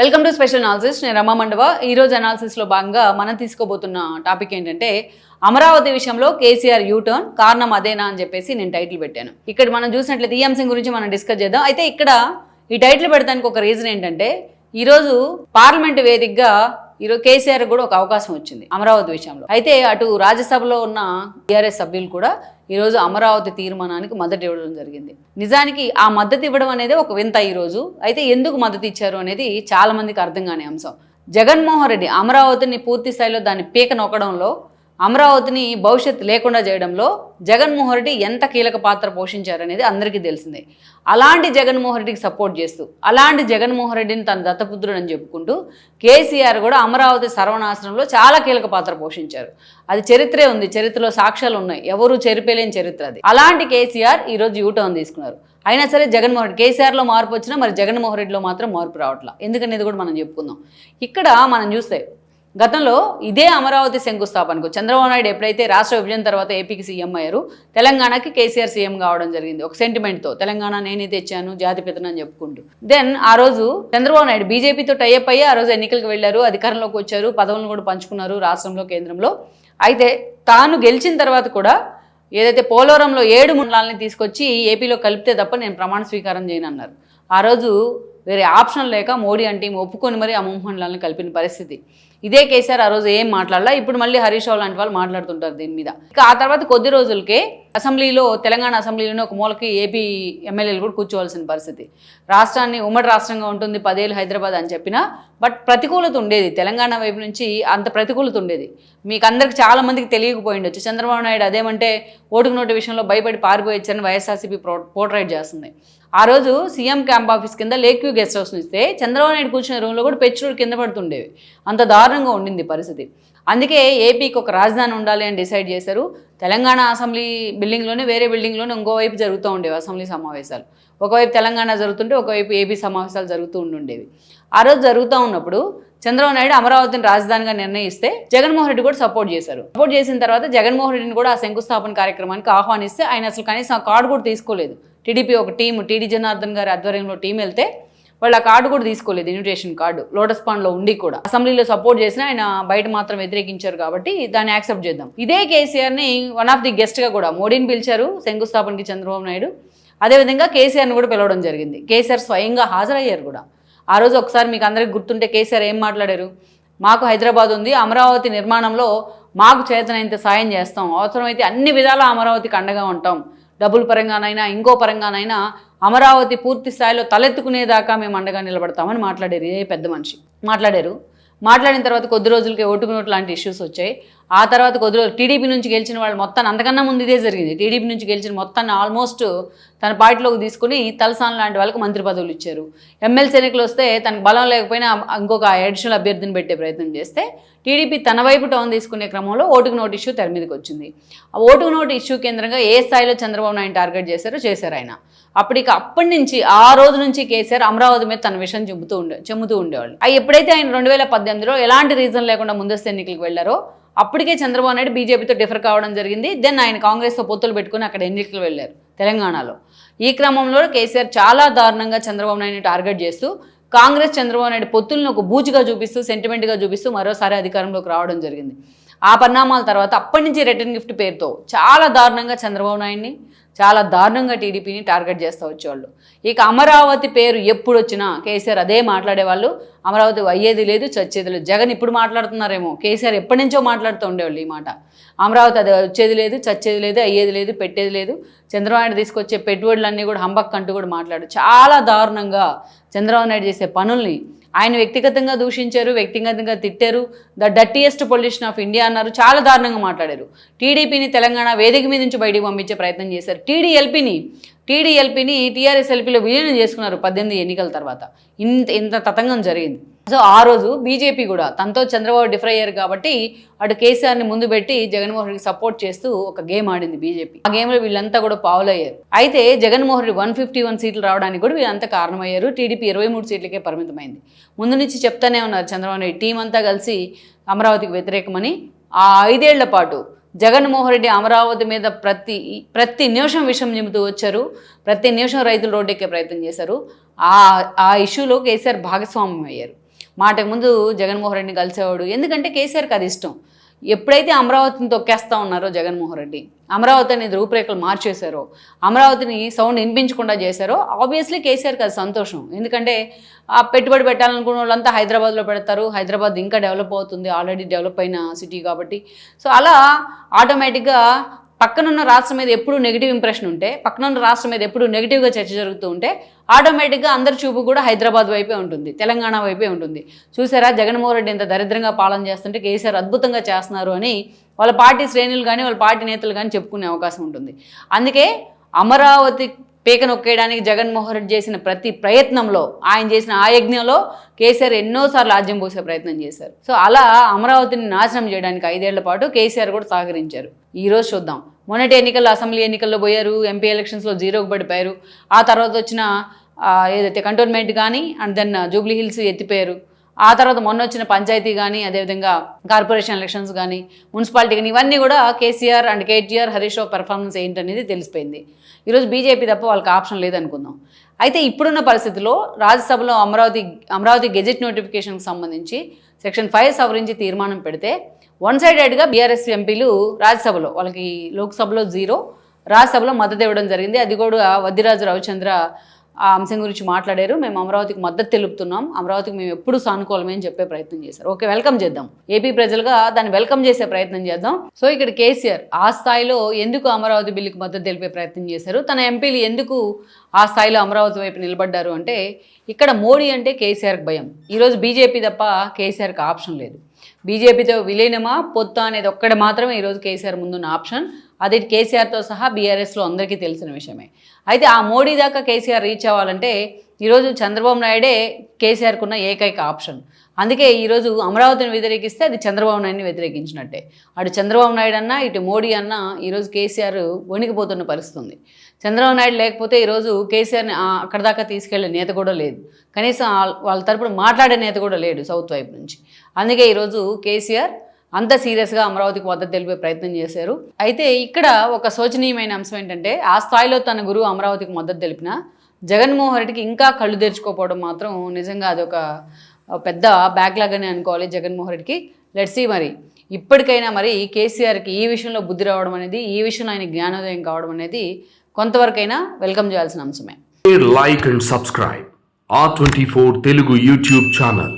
Welcome to special analysis. నేను రమా మండవ. ఈరోజు అనాలిసిస్లో భాగంగా మనం తీసుకోబోతున్న టాపిక్ ఏంటంటే అమరావతి విషయంలో కేసీఆర్ యూటర్న్ కారణం అదేనా అని చెప్పేసి నేను టైటిల్ పెట్టాను. ఇక్కడ మనం చూసినట్లయితే ఈ అంశం గురించి మనం డిస్కస్ చేద్దాం. అయితే ఇక్కడ ఈ టైటిల్ పెడతానికి ఒక రీజన్ ఏంటంటే ఈరోజు పార్లమెంట్ వేదికగా ఈరోజు కేసీఆర్ కూడా ఒక అవకాశం వచ్చింది అమరావతి విషయంలో. అయితే అటు రాజ్యసభలో ఉన్న టీఆర్ఎస్ సభ్యులు కూడా ఈరోజు అమరావతి తీర్మానానికి మద్దతు ఇవ్వడం జరిగింది. నిజానికి ఆ మద్దతు ఇవ్వడం అనేది ఒక వింత ఈరోజు. అయితే ఎందుకు మద్దతు ఇచ్చారు అనేది చాలా మందికి అర్థం కాని అంశం. జగన్మోహన్ రెడ్డి అమరావతిని పూర్తి స్థాయిలో దాన్ని పీక నొక్కడంలో, అమరావతిని భవిష్యత్తు లేకుండా చేయడంలో జగన్మోహన్ రెడ్డి ఎంత కీలక పాత్ర పోషించారనేది అందరికీ తెలిసిందే. అలాంటి జగన్మోహన్ రెడ్డికి సపోర్ట్ చేస్తూ, అలాంటి జగన్మోహన్ రెడ్డిని తన దత్తపుత్రుడు అని చెప్పుకుంటూ కేసీఆర్ కూడా అమరావతి సర్వనాశనంలో చాలా కీలక పాత్ర పోషించారు. అది చరిత్రే ఉంది, చరిత్రలో సాక్ష్యాలు ఉన్నాయి, ఎవరు చెరిపేలేని చరిత్ర అది. అలాంటి కేసీఆర్ ఈరోజు యూటర్న్ తీసుకున్నారు. అయినా సరే జగన్మోహన్ రెడ్డి, కేసీఆర్లో మార్పు వచ్చినా మరి జగన్మోహన్ రెడ్డిలో మాత్రం మార్పు రావట్లా. ఎందుకనేది కూడా మనం చెప్పుకుందాం. ఇక్కడ మనం చూస్తే గతంలో ఇదే అమరావతి శంకుస్థాపనకు చంద్రబాబు నాయుడు ఎప్పుడైతే రాష్ట్ర విభజన తర్వాత ఏపీకి సీఎం అయ్యారు, తెలంగాణకి కేసీఆర్ సీఎం కావడం జరిగింది. ఒక సెంటిమెంట్తో తెలంగాణ నేనే తెచ్చాను, జాతిపితను అని చెప్పుకుంటూ. దెన్ ఆ రోజు చంద్రబాబు నాయుడు బీజేపీతో టైఅప్ అయ్యి ఆ రోజు ఎన్నికలకు వెళ్లారు, అధికారంలోకి వచ్చారు, పదవులను కూడా పంచుకున్నారు రాష్ట్రంలో, కేంద్రంలో. అయితే తాను గెలిచిన తర్వాత కూడా ఏదైతే పోలవరంలో 7 మండలాలని తీసుకొచ్చి ఏపీలో కలిపితే తప్ప నేను ప్రమాణ స్వీకారం చేయను అన్నారు. ఆ రోజు వేరే ఆప్షన్ లేక మోడీ అంటే ఒప్పుకొని మరి ఆ 3 మండలాలను కలిపిన పరిస్థితి. ఇదే కేసీఆర్ ఆ రోజు ఏం మాట్లాడాలా, ఇప్పుడు మళ్ళీ హరీష్ రావు లాంటి వాళ్ళు మాట్లాడుతుంటారు దీని మీద. ఇక ఆ తర్వాత కొద్ది రోజులకే అసెంబ్లీలో, తెలంగాణ అసెంబ్లీలోనే ఒక మూలకి ఏపీ ఎమ్మెల్యేలు కూడా కూర్చోవాల్సిన పరిస్థితి. రాష్ట్రాన్ని ఉమ్మడి రాష్ట్రంగా ఉంటుంది 10 ఏళ్ళు హైదరాబాద్ అని చెప్పినా బట్ ప్రతికూలత ఉండేది. తెలంగాణ వైపు నుంచి అంత ప్రతికూలత ఉండేది. మీకు అందరికి చాలా మందికి తెలియకపోయి ఉండొచ్చు. చంద్రబాబు నాయుడు అదేమంటే ఓటుకు నోటు విషయంలో భయపడి పారిపోయొచ్చని వైఎస్ఆర్సీపీ పోర్ట్రైట్ చేస్తుంది. ఆ రోజు సీఎం క్యాంప్ ఆఫీస్ కింద లేక్ వ్యూ గెస్ట్ హౌస్ని ఇస్తే చంద్రబాబు నాయుడు కూర్చున్న రూమ్లో కూడా పెచ్చుడు కింద పడుతుండేవి. అంత దారుణంగా ఉండింది పరిస్థితి. అందుకే ఏపీకి ఒక రాజధాని ఉండాలి అని డిసైడ్ చేశారు. తెలంగాణ అసెంబ్లీ బిల్డింగ్లోనే, వేరే బిల్డింగ్లోనే ఇంకోవైపు జరుగుతూ ఉండేవి అసెంబ్లీ సమావేశాలు. ఒకవైపు తెలంగాణ జరుగుతుంటే ఒకవైపు ఏపీ సమావేశాలు జరుగుతూ ఉండేవి. ఆ రోజు జరుగుతూ ఉన్నప్పుడు చంద్రబాబు నాయుడు అమరావతిని రాజధానిగా నిర్ణయిస్తే జగన్మోహన్ రెడ్డి కూడా సపోర్ట్ చేశారు. సపోర్ట్ చేసిన తర్వాత జగన్మోహన్ రెడ్డిని కూడా ఆ శంకుస్థాపన కార్యక్రమానికి ఆహ్వానిస్తే ఆయన అసలు కనీసం ఆ కార్డు కూడా తీసుకోలేదు. టీడీపీ ఒక టీము, టీడీ జనార్దన్ గారి ఆధ్వర్యంలో టీం వెళ్తే వాళ్ళు ఆ కార్డు కూడా తీసుకోలేదు, ఇన్విటేషన్ కార్డు. లోటస్ పాండ్లో ఉండి కూడా అసెంబ్లీలో సపోర్ట్ చేసిన ఆయన బయట మాత్రం వ్యతిరేకించారు కాబట్టి దాన్ని యాక్సెప్ట్ చేద్దాం. ఇదే కేసీఆర్ని వన్ ఆఫ్ ది గెస్ట్గా కూడా మోడీని పిలిచారు శంకుస్థాపనకి చంద్రబాబు నాయుడు. అదేవిధంగా కేసీఆర్ని కూడా పిలవడం జరిగింది. కేసీఆర్ స్వయంగా హాజరయ్యారు కూడా. ఆ రోజు ఒకసారి మీకు అందరికి గుర్తుంటే కేసీఆర్ ఏం మాట్లాడారు, మాకు హైదరాబాద్ ఉంది, అమరావతి నిర్మాణంలో మాకు చేతనైనంత సాయం చేస్తాం, అవసరమైతే అన్ని విధాల అమరావతికి అండగా ఉంటాం, డబ్బుల పరంగానైనా ఇంకో పరంగానైనా అమరావతి పూర్తి స్థాయిలో తలెత్తుకునేదాకా మేము అండగా నిలబడతామని మాట్లాడారు. ఏ పెద్ద మనిషి మాట్లాడిన తర్వాత కొద్ది రోజులకి ఓటుకు నోటు లాంటి ఇష్యూస్ వచ్చాయి. ఆ తర్వాత కొద్ది రోజులు టీడీపీ నుంచి గెలిచిన వాళ్ళు మొత్తాన్ని, అంతకన్నా ముందు ఇదే జరిగింది, టీడీపీ నుంచి గెలిచిన మొత్తాన్ని ఆల్మోస్ట్ తన పార్టీలోకి తీసుకుని తలసాన్ లాంటి వాళ్ళకి మంత్రి పదవులు ఇచ్చారు. ఎమ్మెల్సీ ఎన్నికలు వస్తే తనకు బలం లేకపోయినా ఇంకొక అడిషనల్ అభ్యర్థిని పెట్టే ప్రయత్నం చేస్తే టీడీపీ తన వైపు టౌన్ తీసుకునే క్రమంలో ఓటుకు నోటు ఇష్యూ తెర మీదకి వచ్చింది. ఆ ఓటుకు నోటు ఇష్యూ కేంద్రంగా ఏ స్థాయిలో చంద్రబాబు నాయుడు టార్గెట్ చేశారు ఆయన. అప్పటి నుంచి ఆ రోజు నుంచి కేసీఆర్ అమరావతి మీద తన విషయం చెబుతూ ఉండేవాళ్ళు. ఎప్పుడైతే ఆయన 2018లో ఎలాంటి రీజన్ లేకుండా ముందస్తు ఎన్నికలకు వెళ్లారో అప్పటికే చంద్రబాబు నాయుడు బీజేపీతో డిఫర్ కావడం జరిగింది. దెన్ ఆయన కాంగ్రెస్తో పొత్తులు పెట్టుకుని అక్కడ ఎన్నికలు వెళ్ళారు తెలంగాణలో. ఈ క్రమంలో కేసీఆర్ చాలా దారుణంగా చంద్రబాబు నాయుడిని టార్గెట్ చేస్తూ కాంగ్రెస్ చంద్రబాబు నాయుడు పొత్తులను ఒక బూజుగా చూపిస్తూ, సెంటిమెంట్గా చూపిస్తూ మరోసారి అధికారంలోకి రావడం జరిగింది. ఆ పరిణామాల తర్వాత అప్పటి నుంచి రిటర్న్ గిఫ్ట్ పేరుతో చాలా దారుణంగా చంద్రబాబు నాయుడిని, చాలా దారుణంగా టీడీపీని టార్గెట్ చేస్తూ వచ్చేవాళ్ళు. ఇక అమరావతి పేరు ఎప్పుడు వచ్చినా కేసీఆర్ అదే మాట్లాడేవాళ్ళు. అమరావతి అయ్యేది లేదు, చచ్చేది లేదు. జగన్ ఇప్పుడు మాట్లాడుతున్నారేమో, కేసీఆర్ ఎప్పటి నుంచో మాట్లాడుతూ ఉండేవాళ్ళు ఈ మాట. అమరావతి అది వచ్చేది లేదు, చచ్చేది లేదు, అయ్యేది లేదు, పెట్టేది లేదు. చంద్రబాబు నాయుడు తీసుకొచ్చే పెట్టుబడులన్నీ కూడా హంబక్ అంటూ కూడా మాట్లాడు. చాలా దారుణంగా చంద్రబాబు నాయుడు చేసే పనుల్ని ఆయన వ్యక్తిగతంగా దూషించారు, వ్యక్తిగతంగా తిట్టారు. The dirtiest politician of India అన్నారు. చాలా దారుణంగా మాట్లాడారు. టీడీపీని తెలంగాణ వేదిక మీద నుంచి బయటికి పంపించే ప్రయత్నం చేశారు. టీడీఎల్పీని టీఆర్ఎస్ ఎల్పీలో విలీనం చేసుకున్నారు 18 ఎన్నికల తర్వాత. ఇంత తతంగం జరిగింది. సో ఆ రోజు బీజేపీ కూడా తనతో చంద్రబాబు డిఫర్ అయ్యారు కాబట్టి అటు కేసీఆర్ని ముందు పెట్టి జగన్మోహన్ రెడ్డికి సపోర్ట్ చేస్తూ ఒక గేమ్ ఆడింది బీజేపీ. ఆ గేమ్లో వీళ్ళంతా కూడా పావులయ్యారు. అయితే జగన్మోహన్ రెడ్డి 151 సీట్లు రావడానికి కూడా వీళ్ళంతా కారణమయ్యారు. టీడీపీ 23 సీట్లకే పరిమితమైంది. ముందు నుంచి చెప్తానే ఉన్నారు చంద్రబాబు నాయుడు టీం అంతా కలిసి అమరావతికి వ్యతిరేకమని. ఆ 5 ఏళ్ల పాటు జగన్మోహన్ రెడ్డి అమరావతి మీద ప్రతి నిమిషం విషయం నింపుతూ వచ్చారు. ప్రతి నిమిషం రైతులు రోడ్డెక్కే ప్రయత్నం చేశారు. ఆ ఇష్యూలో కేసీఆర్ భాగస్వామ్యం అయ్యారు. మాటకు ముందు జగన్మోహన్ రెడ్డిని కలిసేవాడు. ఎందుకంటే కేసీఆర్కి అది ఇష్టం. ఎప్పుడైతే అమరావతిని తొక్కేస్తూ ఉన్నారో జగన్మోహన్ రెడ్డి, అమరావతి అనేది రూపురేఖలు మార్చేశారో, అమరావతిని సౌండ్ వినిపించకుండా చేశారో, ఆబ్వియస్లీ కేసీఆర్కి అది సంతోషం. ఎందుకంటే ఆ పెట్టుబడి పెట్టాలనుకున్న వాళ్ళంతా హైదరాబాద్లో పెడతారు. హైదరాబాద్ ఇంకా డెవలప్ అవుతుంది, ఆల్రెడీ డెవలప్ అయిన సిటీ కాబట్టి. సో అలా ఆటోమేటిక్గా పక్కనున్న రాష్ట్రం మీద ఎప్పుడు నెగిటివ్ ఇంప్రెషన్ ఉంటే, పక్కనున్న రాష్ట్రం మీద ఎప్పుడు నెగిటివ్గా చర్చ జరుగుతూ ఉంటే ఆటోమేటిక్గా అందరి చూపు కూడా హైదరాబాద్ వైపే ఉంటుంది, తెలంగాణ వైపే ఉంటుంది. చూసారా జగన్మోహన్ రెడ్డి ఎంత దరిద్రంగా పాలన చేస్తుంటే కేసీఆర్ అద్భుతంగా చేస్తున్నారు అని వాళ్ళ పార్టీ శ్రేణులు కానీ వాళ్ళ పార్టీ నేతలు కానీ చెప్పుకునే అవకాశం ఉంటుంది. అందుకే అమరావతి పీక నొక్కేయడానికి జగన్మోహన్ రెడ్డి చేసిన ప్రతి ప్రయత్నంలో, ఆయన చేసిన ఆ యజ్ఞంలో కేసీఆర్ ఎన్నోసార్లు ఆజ్యం పోసే ప్రయత్నం చేశారు. సో అలా అమరావతిని నాశనం చేయడానికి 5 ఏళ్ల పాటు కేసీఆర్ కూడా సహకరించారు. ఈరోజు చూద్దాం, మొన్నటి ఎన్నికల్లో అసెంబ్లీ ఎన్నికల్లో పోయారు, ఎంపీ ఎలక్షన్స్లో 0కు పడిపోయారు. ఆ తర్వాత వచ్చిన ఏదైతే కంటోన్మెంట్ కానీ అండ్ దెన్ జూబ్లీ హిల్స్ ఎత్తిపోయారు. ఆ తర్వాత మొన్న వచ్చిన పంచాయతీ కానీ, అదేవిధంగా కార్పొరేషన్ ఎలక్షన్స్ కానీ, మున్సిపాలిటీ కానీ, ఇవన్నీ కూడా కేసీఆర్ అండ్ కేటీఆర్ హరీష్ రావు పెర్ఫార్మెన్స్ ఏంటనేది తెలిసిపోయింది. ఈరోజు బీజేపీ తప్ప వాళ్ళకి ఆప్షన్ లేదనుకుందాం. అయితే ఇప్పుడున్న పరిస్థితుల్లో రాజ్యసభలో అమరావతి గెజెట్ నోటిఫికేషన్కి సంబంధించి సెక్షన్ 5 సవరించి తీర్మానం పెడితే వన్ సైడెడ్గా బీఆర్ఎస్ ఎంపీలు రాజ్యసభలో, వాళ్ళకి లోక్సభలో 0, రాజ్యసభలో మద్దతు ఇవ్వడం జరిగింది. అది కూడా వద్దిరాజు రవిచంద్ర ఆ అంశం గురించి మాట్లాడారు. మేము అమరావతికి మద్దతు తెలుపుతున్నాం, అమరావతికి మేము ఎప్పుడు సానుకూలమే అని చెప్పే ప్రయత్నం చేశారు. ఓకే, వెల్కమ్ చేద్దాం, ఏపీ ప్రజలుగా దాన్ని వెల్కమ్ చేసే ప్రయత్నం చేద్దాం. సో ఇక్కడ కేసీఆర్ ఆ స్థాయిలో ఎందుకు అమరావతి బిల్లుకి మద్దతు తెలిపే ప్రయత్నం చేశారు, తన ఎంపీలు ఎందుకు ఆ స్థాయిలో అమరావతి వైపు నిలబడ్డారు అంటే, ఇక్కడ మోడీ అంటే కేసీఆర్కి భయం. ఈరోజు బీజేపీ తప్ప కేసీఆర్కి ఆప్షన్ లేదు. బీజేపీతో విలీనమా పొత్తు అనేది ఒక్కటి మాత్రమే ఈరోజు కేసీఆర్ ముందున్న ఆప్షన్. అది కేసీఆర్తో సహా బీఆర్ఎస్లో అందరికీ తెలిసిన విషయమే. అయితే ఆ మోడీ దాకా కేసీఆర్ రీచ్ అవ్వాలంటే ఈరోజు చంద్రబాబు నాయుడే కేసీఆర్కు ఉన్న ఏకైక ఆప్షన్. అందుకే ఈరోజు అమరావతిని వ్యతిరేకిస్తే అది చంద్రబాబు నాయుడిని వ్యతిరేకించినట్టే. అటు చంద్రబాబు నాయుడు అన్నా ఇటు మోడీ అన్నా ఈరోజు కేసీఆర్ వణికిపోతున్న పరిస్థితి ఉంది. చంద్రబాబు నాయుడు లేకపోతే ఈరోజు కేసీఆర్ని అక్కడ దాకా తీసుకెళ్లే నేత కూడా లేదు, కనీసం వాళ్ళ తరపున మాట్లాడే నేత కూడా లేడు సౌత్ వైపు నుంచి. అందుకే ఈరోజు కేసీఆర్ అంత సీరియస్గా అమరావతికి మద్దతు తెలిపే ప్రయత్నం చేశారు. అయితే ఇక్కడ ఒక శోచనీయమైన అంశం ఏంటంటే, ఆ స్థాయిలో తన గురువు అమరావతికి మద్దతు తెలిపిన జగన్మోహన్ రెడ్డికి ఇంకా కళ్ళు తెరుచుకోకపోవడం మాత్రం నిజంగా అదొక పెద్ద బ్యాక్లాగ్ అని అనుకోవాలి జగన్మోహన్ రెడ్డికి. లెట్స్ సీ మరి ఇప్పటికైనా మరి కేసీఆర్కి ఈ విషయంలో బుద్ధి రావడం అనేది, ఈ విషయంలో ఆయన జ్ఞానోదయం కావడం అనేది కొంతవరకైనా వెల్కమ్ చేయాల్సిన అంశమే. Like and subscribe R24 Telugu YouTube channel.